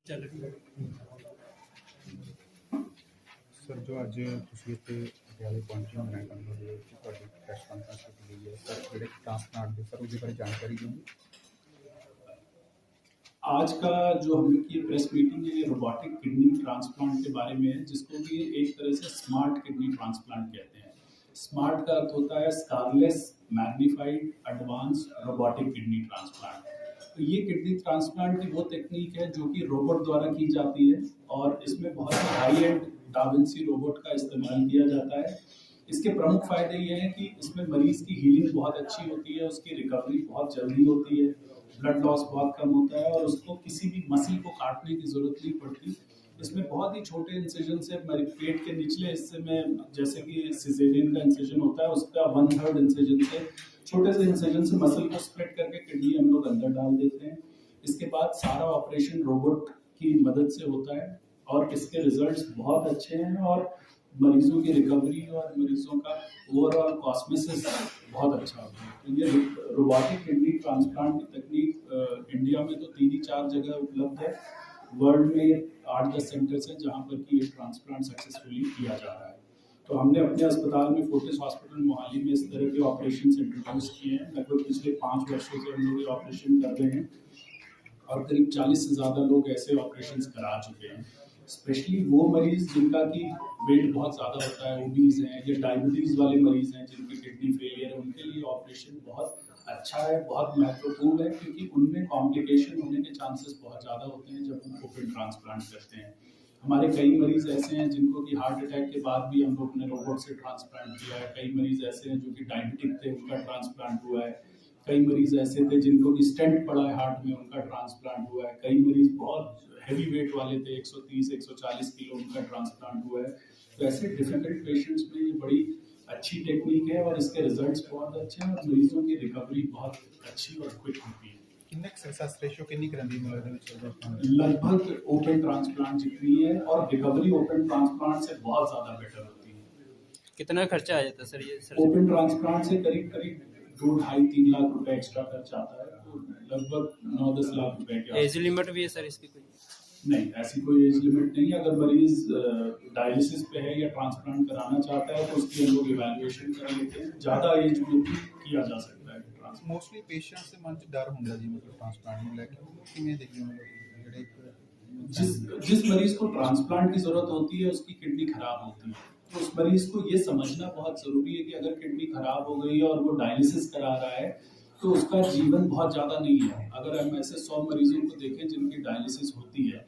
ਚੱਲ ਰਹੀ ਹੈ। ਸਰ ਜੋ ਅੱਜ ਤੁਸੀਂ ਇੱਥੇ ਪਟਿਆਲੇ ਪਹੁੰਚੇ ਹੋ ਨੈਕ ਅੰਦਰ ਦੇ ਵਿੱਚ ਤੁਹਾਡੀ ਪ੍ਰੈਸ ਕਾਨਫਰੰਸ ਕੀਤੀ ਗਈ ਹੈ ਸਰ ਜਿਹੜੇ ट्रांसप्लांट ਦੇ सर उसके बारे जानकारी देंगे। आज का जो हम लोग की प्रेस मीटिंग है ये रोबोटिक किडनी ट्रांसप्लांट के बारे में है, जिसको कि एक तरह से स्मार्ट किडनी ट्रांसप्लांट कहते हैं। स्मार्ट का अर्थ होता है scarless magnified advance robotic kidney transplant. तो ये किडनी ट्रांसप्लांट की वो टेक्निक है जो कि रोबोट द्वारा की जाती है और इसमें बहुत हाई एंड डाविंसी रोबोट का इस्तेमाल किया जाता है। इसके प्रमुख फायदे ये हैं कि इसमें मरीज की हीलिंग बहुत अच्छी होती है, उसकी रिकवरी बहुत जल्दी होती है, ब्लड लॉस बहुत कम होता है और उसको किसी भी मसल को काटने की जरूरत नहीं पड़ती। इसमें बहुत ही छोटे इंसिजन से पेट के निचले हिस्से में, जैसे कि सिजेरियन का इंसिजन होता है, उसका 1/3 इंसिजन से, छोटे से इंसिजन से मसल को स्प्लिट करके किडनी हम लोग अंदर डाल देते हैं। इसके बाद सारा ऑपरेशन रोबोट की मदद से होता है और इसके रिजल्ट्स बहुत अच्छे हैं और मरीजों की रिकवरी और मरीजों का ओवरऑल कॉस्मेसिस बहुत अच्छा होता है। तो ये रोबोटिक किडनी ट्रांसप्लांट की तकनीक इंडिया में तो 3-4 जगह उपलब्ध है। वर्ल्ड में ये 8-10 सेंटर्स हैं जहाँ पर कि ये ट्रांसप्लांट सक्सेसफुली किया जा रहा है। तो हमने अपने अस्पताल में फोर्टिस हॉस्पिटल मोहाली में इस तरह के ऑपरेशन इंट्रोड्यूस किए हैं। लगभग पिछले 5 वर्षों से हम लोग ये ऑपरेशन कर रहे हैं और करीब 40 से ज़्यादा लोग ऐसे ऑपरेशन करा चुके हैं। स्पेशली वो मरीज जिनका कि वेट बहुत ज़्यादा होता है, ओबीज हैं या डायबिटीज़ वाले मरीज हैं जिनकी किडनी फेलियर है, उनके लिए ऑपरेशन बहुत अच्छा है, बहुत महत्वपूर्ण है, क्योंकि उनमें कॉम्प्लिकेशन होने के चांसेस बहुत ज़्यादा होते हैं जब हम ओपन ट्रांसप्लांट करते हैं। हमारे कई मरीज ऐसे हैं जिनको कि हार्ट अटैक के बाद भी हम लोग ने रोबोट से ट्रांसप्लांट किया है। कई मरीज ऐसे हैं जो कि डायबिटिक थे, उनका ट्रांसप्लांट हुआ है। कई मरीज ऐसे थे जिनको कि स्टेंट पड़ा है हार्ट में, उनका ट्रांसप्लांट हुआ है। कई मरीज बहुत हैवी वेट वाले थे, 130-140 किलो, उनका ट्रांसप्लांट हुआ है। तो ऐसे डिफिकल्ट पेशेंट्स में ये बड़ी अच्छी टेक्निक है और इसके रिजल्ट्स बहुत अच्छे हैं और मरीजों की रिकवरी बहुत अच्छी और क्विक होती है। कितने सक्सेस रेशियो कितनी करंदी मतलब लगभग ओपन ट्रांसप्लांट जितनी है और रिकवरी ओपन ट्रांसप्लांट से बहुत ज़्यादा बेटर होती है। कितना खर्चा आ जाता है सर ये ओपन ट्रांसप्लांट से करीब 2-2.5-3 लाख रुपए एक्स्ट्रा खर्च आता है, तो लगभग 9-10 लाख रुपए के एज लिमिट भी है सर इसकी कोई? नहीं, ऐसी कोई एज लिमिट नहीं है। अगर मरीज डायलिसिस पे है या ट्रांसप्लांट कराना चाहता है तो उसकी हम लोग इवैल्यूएशन कर लेते हैं। ज़्यादा एज में भी किया जा सकता है ट्रांसप्लांट। मोस्टली पेशेंट्स ਦੇ ਮਨ 'ਚ ਡਰ ਹੁੰਦਾ ਜੀ मतलब ट्रांसप्लांट ਨੂੰ ਲੈ ਕੇ ਕਿਵੇਂ ਦੇਖਦੇ ਹੋ ਜਿਹੜੇ जिस मरीज को ट्रांसप्लांट की जरूरत होती है उसकी किडनी खराब होती है, तो उस मरीज को ये समझना बहुत जरूरी है कि अगर किडनी खराब हो गई है और वो डायलिसिस करा रहा है तो उसका जीवन बहुत ज्यादा नहीं है। अगर हम ऐसे 100 मरीजों को देखें जिनकी डायलिसिस होती है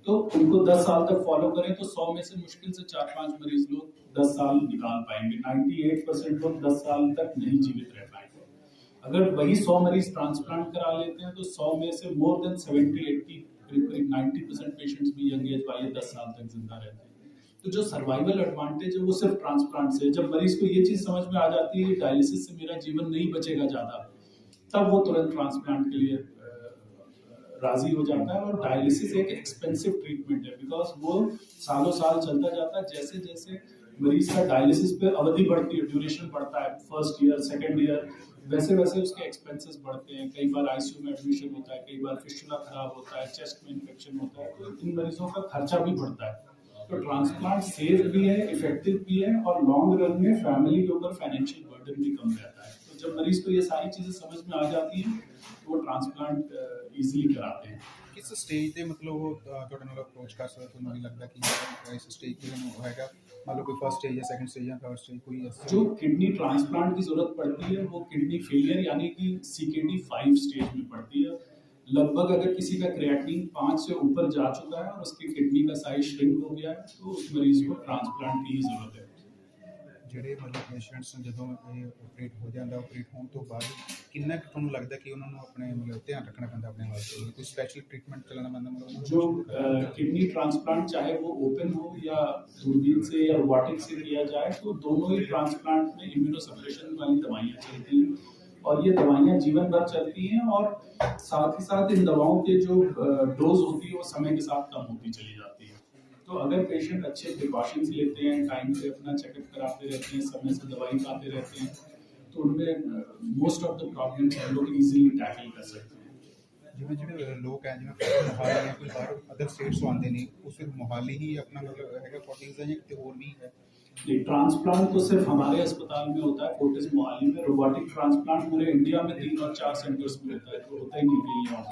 तो उनको 10 साल तक फॉलो करें तो 100 में से मुश्किल से 4-5 मरीज लोग 10 साल निकाल पाएंगे। 98% लोग 10 साल तक नहीं जीवित रह पाएंगे। अगर वही 100 मरीज ट्रांसप्लांट करा लेते हैं तो 100 में से मोर देन 70-80 करीब 90% पेशेंट्स भी यंग एज वाले 10 साल तक जिंदा रहते हैं। तो जो सर्वाइवल एडवांटेज है वो सिर्फ ट्रांसप्लांट से है। जब मरीज को ये चीज समझ में आ जाती है कि डायलिसिस से मेरा जीवन नहीं बचेगा ज्यादा, तब वो तुरंत ट्रांसप्लांट के लिए राजी हो जाता है। और डायलिसिस एक एक्सपेंसिव ट्रीटमेंट है बिकॉज वो सालों साल चलता जाता है। जैसे जैसे मरीज का डायलिसिस पे अवधि बढ़ती है, ड्यूरेशन बढ़ता है, फर्स्ट ईयर सेकेंड ईयर, वैसे वैसे उसके एक्सपेंसेस बढ़ते हैं। कई बार आईसीयू में एडमिशन होता है, कई बार फिस्टुला खराब होता है, चेस्ट में इन्फेक्शन होता है, तो इन मरीजों का खर्चा भी बढ़ता है। तो ट्रांसप्लांट सेफ भी है, इफेक्टिव भी है और लॉन्ग रन में फैमिली के ऊपर फाइनेंशियल बर्डन भी कम रहता है। तो जब मरीज को ये सारी चीजें समझ में आ जाती हैं तो वो ट्रांसप्लांट इजीली कराते हैं। किस स्टेज ਤੇ मतलब ਉਹ ਤੁਹਾਡੇ ਨਾਲ ਅਪਰੋਚ ਕਰ ਸਕਦਾ ਤੁਹਾਨੂੰ ਨਹੀਂ ਲੱਗਦਾ ਕਿ ਇਸ ਸਟੇਜ ਤੇ ਹੋਏਗਾ मतलब कोई फर्स्ट स्टेज या सेकंड स्टेज या थर्ड स्टेज कोई जो किडनी ट्रांसप्लांट की जरूरत पड़ती है वो किडनी फेलियर यानी कि CKD 5 स्टेज में पड़ती है। लगभग अगर किसी का क्रिएटिनिन 5 से ऊपर जा चुका है और उसकी किडनी का साइज श्रिंक हो गया है तो उस मरीज को ट्रांसप्लांट की ही जरूरत है। ਜਿਹੜੇ मतलब पेशेंट्स ਜਦੋਂ ਇਹ ਆਪਰੇਟ ਹੋ ਜਾਂਦਾ, ਆਪਰੇਟ ਹੋਣ ਤੋਂ ਬਾਅਦ ਕਿੰਨਾ ਕੁ ਤੁਹਾਨੂੰ ਲੱਗਦਾ ਕਿ ਉਹਨਾਂ ਨੂੰ ਆਪਣੇ मतलब ਧਿਆਨ ਰੱਖਣਾ ਪੈਂਦਾ ਆਪਣੇ ਵਾਸਤੇ, ਕੋਈ स्पेशल ट्रीटमेंट चलाना पैंदा मतलब जो किडनी ट्रांसप्लांट चाहे वो ओपन हो या दूरबीन से या रोबोटिक से किया जाए तो दोनों ही ट्रांसप्लांट में इम्यूनोसप्रेशन वाली दवाइयाँ चलती हैं और ये दवाइयाँ जीवन भर चलती हैं और साथ ही साथ इन दवाओं के जो डोज होती है वो समय के साथ कम होती चली जाती है। तो अगर पेशेंट अच्छे प्रिकॉशंस लेते हैं, टाइम से अपना चेकअप कराते रहते हैं, समय से दवाई खाते रहते हैं तो उनमें मोस्ट ऑफ द प्रॉब्लम्स हम लोग इजीली टैकल कर सकते हैं। ਜਿਵੇਂ ਜਿਹੜੇ ਲੋਕ ਹੈ ਜਿਵੇਂ ਮੋਹਾਲੀ ਜਾਂ ਕੋਈ ਬਾਹਰ ਅਦਰ ਸਟੇਟਸ ਤੋਂ ਆਉਂਦੇ ਨੇ ਉਹ ਸਿਰਫ ਮੋਹਾਲੀ ਹੀ ਆਪਣਾ ਮਤਲਬ ਹੈਗਾ ਫੋਰਟਿਸ ਦਾ ਜਾਂ ਕਿਤੇ ਹੋਰ ਵੀ ਹੈ? ये ट्रांसप्लांट तो सिर्फ हमारे अस्पताल में होता है, फोर्टिस मोहाली में। रोबोटिक ट्रांसप्लांट पूरे इंडिया में 3 और 4 सेंटर्स में होता है, तो होता ही नहीं कहीं और।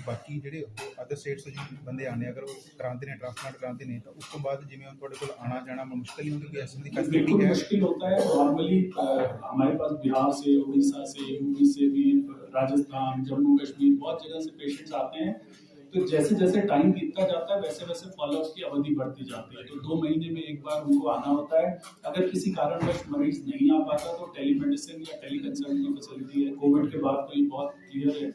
ਬਾਕੀ ਜਿਹੜੇ ਅਦਰ ਸਟੇਟਸ ਤੋਂ ਜਿਵੇਂ ਬੰਦੇ ਆਉਂਦੇ ਅਗਰ ਉਹ ਕਰਾਉਂਦੇ ਨੇ ਟ੍ਰਾਂਸਪਲਾਂਟ ਕਰਾਉਂਦੇ ਨੇ ਤਾਂ ਉਸ ਤੋਂ ਬਾਅਦ ਜਿਵੇਂ ਹੁਣ ਤੁਹਾਡੇ ਕੋਲ ਆਉਣਾ जाना मुश्किल ही होती है? ऐसी बिल्कुल फैसिलिटी है? मुश्किल होता है। नॉर्मली हमारे पास बिहार से, उड़ीसा से, यूपी से भी, राजस्थान, जम्मू कश्मीर, बहुत जगह से पेशेंट्स आते हैं। तो जैसे जैसे टाइम बीतता जाता है वैसे वैसे फॉलोअप की अवधि बढ़ती जाती है। तो 2 महीने में एक बार उनको आना होता है। अगर किसी कारणवश मरीज नहीं आ पाता तो टेलीमेडिसिन या टेलीकंसल्ट की फैसिलिटी है। कोविड के बाद तो ये बहुत क्लियर है,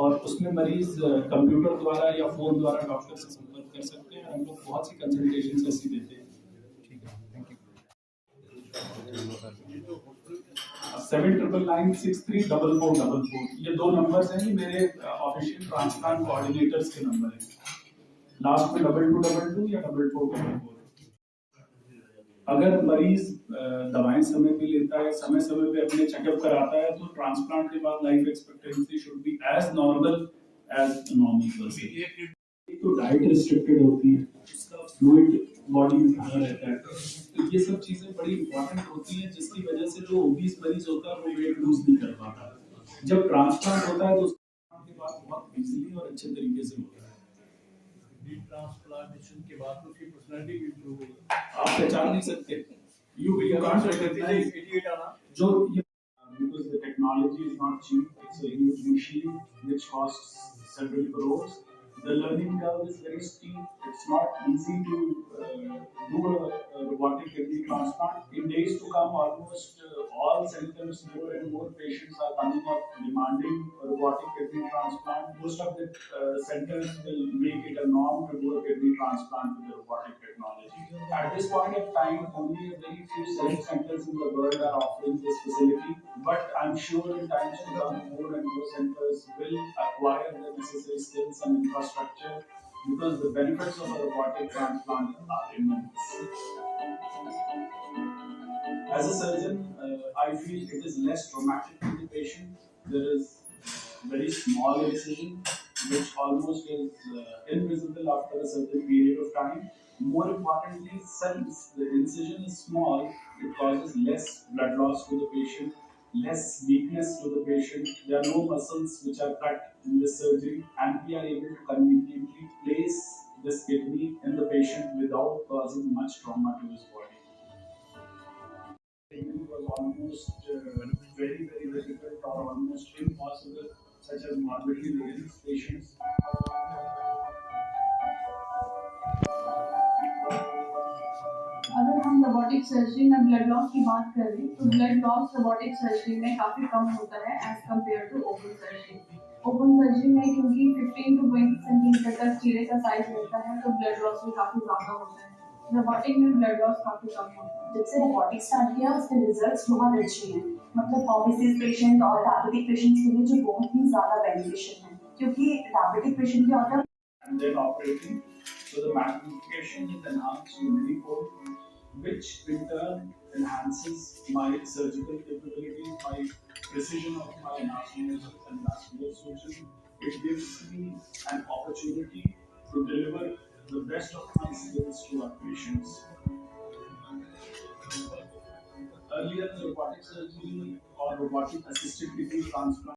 और उसमें मरीज कंप्यूटर द्वारा या फोन द्वारा डॉक्टर से संपर्क कर सकते हैं। हम लोग बहुत सी कंसल्टेशन ऐसी देते हैं। ठीक है, थैंक यू। 7999634444 ये 2 नंबर्स हैं, ये मेरे ऑफिशियल ट्रांसप्लांट कोऑर्डिनेटर्स के नंबर हैं। लास्ट में 2222 या 4444। अगर मरीज दवाएं समय पे लेता है, समय समय पे अपने चेकअप कराता है, तो ट्रांसप्लांट के बाद life expectancy should be as normal as normal person. तो डाइट रिस्ट्रिक्टेड होती है, उसका फ्लूइड बॉडी में ज्यादा रहता है, तो ये सब चीजें बड़ी इंपॉर्टेंट होती हैं, जिसकी वजह से जो ओबीस मरीज होता है वो वेट लूज नहीं कर पाता। जब ट्रांसप्लांट होता है तो उसके बाद बहुत इजीली और अच्छे तरीके से होता है। ट्रांसप्लांटेशन के बाद उसकी पर्सनालिटी भी इम्प्रूव हुई। आप पहचान नहीं सकते, you can't recognize इडियट आना जो because the technology is not cheap. It's a huge machine which costs several crores. The learning curve is very steep. It's not easy to do a robotic kidney transplant. In days to come, almost all centers, more and more patients are coming up demanding a robotic kidney transplant. Most of the centers will make it a norm to do a kidney transplant with the robotic technology. At this point of time, only a very few select centers in the world are offering this facility. But I'm sure in times to come, more and more centers will acquire the necessary skills and infrastructure, because the benefits of a robotic transplant are immense. As a surgeon, I feel it is less traumatic to the patient. There is very small incision, which almost is invisible after a certain period of time. More importantly, since the incision is small, it causes less blood loss to the patient, less weakness to the patient. There are no muscles which are cut in this surgery, and we are able to conveniently place this kidney in the patient without causing much trauma to his body. It was almost very, very difficult or almost impossible, such as morbidly ill patients. अगर हम robotic surgery में blood loss की बात करें तो blood loss robotic surgery में काफ़ी कम होता है as compare to open surgery. Open surgery में क्योंकि 15 to 20 सेंटीमीटर तक चीरे का साइज रहता है, तो ब्लड लॉस भी काफ़ी ज़्यादा होता है। रोबोटिक में ब्लड लॉस काफ़ी कम होता है। जब से रोबोटिक स्टार्ट किया उसके रिजल्ट्स बहुत अच्छे हैं, मतलब ओबेसिस पेशेंट और डायबिटिक पेशेंट्स के लिए जो बहुत ही ज़्यादा बेनिफिशियल है, क्योंकि डायबिटिक पेशेंट क्या होता है And then operating, so the magnification is enhanced to many-fold, which in turn enhances my surgical capabilities, my precision of my anastomosis and vascular surgery. It gives me an opportunity to deliver the best of my skills to our patients. Earlier, the robotic surgery or robotic assisted kidney transplant